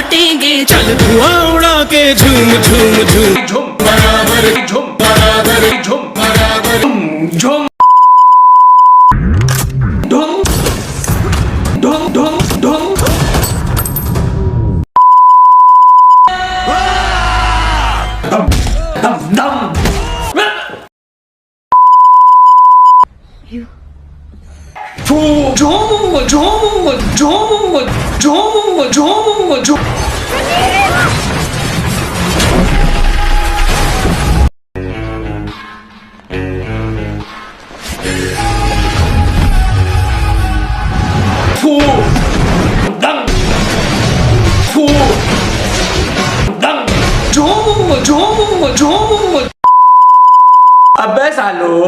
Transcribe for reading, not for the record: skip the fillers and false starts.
काटेंगे चल धुआं उड़ा के झूम झूम झूम झूम बराबर झूम बराबर झूम बराबर झूम धूम धूम धूम धूम दम दम 좋은 거 좋은 거 अबे सालो